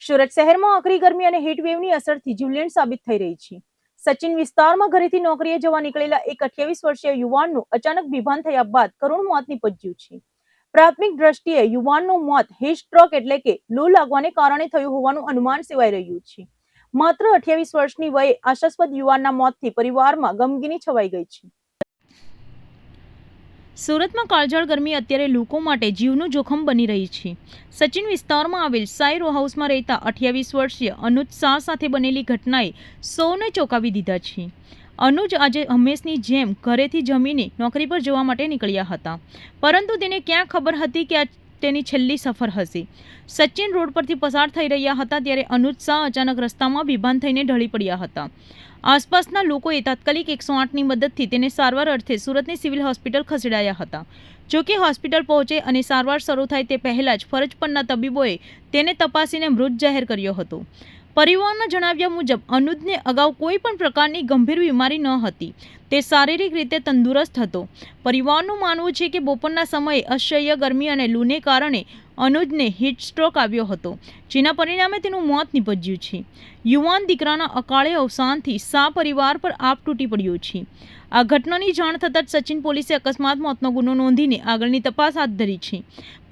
સુરત શહેરમાં આકરી ગરમી અને હીટવેવની અસરથી જીવલેણ સાબિત થઈ રહી છે। સચિન વિસ્તારમાં ઘરેથી નોકરીએ જવા નીકળેલા એક 28 વર્ષીય યુવાનનું અચાનક બેભાન થયા બાદ કરુણ મોત નીપજ્યું છે। પ્રાથમિક દ્રષ્ટિએ યુવાનનું મોત હીટ સ્ટ્રોક એટલે કે લૂ લાગવાને કારણે થયું હોવાનું અનુમાન સેવાઈ રહ્યું છે। માત્ર 28 વર્ષની વયે આશાસ્પદ યુવાનના મોતથી પરિવારમાં ગમગીની છવાઈ ગઈ છે। સુરતમાં કાળઝાળ ગરમી અત્યારે લોકો માટે જીવનું જોખમ બની રહી છે। સચિન વિસ્તારમાં આવેલ સાઈ રો હાઉસમાં રહેતા 28 વર્ષીય અનુજ શાહ સાથે બનેલી ઘટનાએ સૌને ચોંકાવી દીધા છે। અનુજ આજે હંમેશની જેમ ઘરેથી જમીને નોકરી પર જવા માટે નીકળ્યા હતા, પરંતુ તેને ક્યાં ખબર હતી કે આ તેની છેલ્લી સફર હશે। સચિન રોડ પરથી પસાર થઈ રહ્યા હતા ત્યારે અનુજ શાહ અચાનક રસ્તામાં બેભાન થઈને ઢળી પડ્યા હતા। આસપાસના લોકોએ તાત્કાલિક 108ની મદદથી તેને સારવાર અર્થે સુરતની સિવિલ હોસ્પિટલ ખસેડાયા હતા। જોકે હોસ્પિટલ પહોંચે અને સારવાર શરૂ થાય તે પહેલા જ ફરજ પરના તબીબોએ તેને તપાસીને મૃત જાહેર કર્યો હતો। પરિવારના જણાવ્યા મુજબ અનુજને અગાઉ કોઈ પણ પ્રકારની ગંભીર બીમારી ન હતી, તે શારીરિક રીતે તંદુરસ્ત હતો। પરિવારનું માનવું છે કે બપોરના સમયે અસહ્ય ગરમી અને લૂને કારણે અનુજને હીટ સ્ટ્રોક આવ્યો હતો, જેના પરિણામે તેનું મોત નીપજ્યું છે। યુવાન દીકરાના અકાળે અવસાનથી શાહ પરિવાર પર આપ તૂટી પડ્યો છે। આ ઘટનાની જાણ થતાં જ સચિન પોલીસે અકસ્માત મોતનો ગુનો નોંધીને આગળની તપાસ હાથ ધરી છે।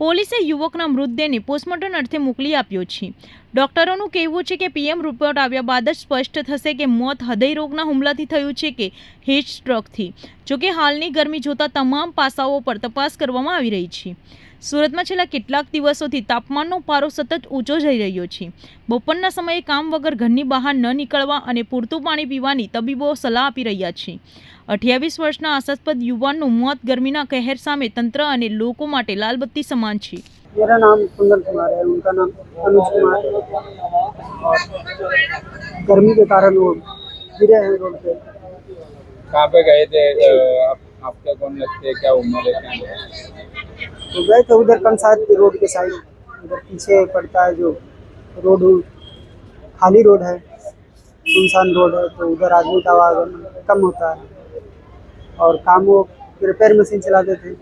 પોલીસે યુવકના મૃતદેહને પોસ્ટમોર્ટમ અર્થે મોકલી આપ્યો છે। ડોક્ટરોનું કહેવું છે કે પીએમ રિપોર્ટ આવ્યા બાદ જ સ્પષ્ટ થશે કે મોત હૃદય રોગના હુમલાથી થયું છે કે હીટ સ્ટ્રોકથી। જોકે હાલની ગરમી જોતા તમામ પાસાઓ પર તપાસ કરવામાં આવી રહી છે। સુરતમાં છેલ્લા કેટલાક દિવસોથી તાપમાનનો પારો સતત ઊંચો જઈ રહ્યો છે। બપોરના સમયે કામ વગર ઘરની બહાર ન નીકળવા અને પૂરતું પાણી પીવાની તબીબો સલાહ આપી રહ્યા છે। 28 વર્ષના આશાસ્પદ યુવાનનું મોત ગરમીના કહેર સામે તંત્ર અને લોકો માટે લાલબત્તી સમાન છે। मेरा नाम सुंदर कुमार है, उनका नाम अनुज कुमार है। और गर्मी के कारण वो गिरे हैं रोड पे। कहाँ पे गए थे? आपके कौन लगते हैं? क्या उम्र है? क्या तो गए थे उधर कंसाद रोड के साइड, उधर पीछे पड़ता है जो रोड, खाली रोड है, सुनसान रोड है, तो उधर आदमी का आवागमन कम होता है और काम वो रिपेयर मशीन चलाते थे।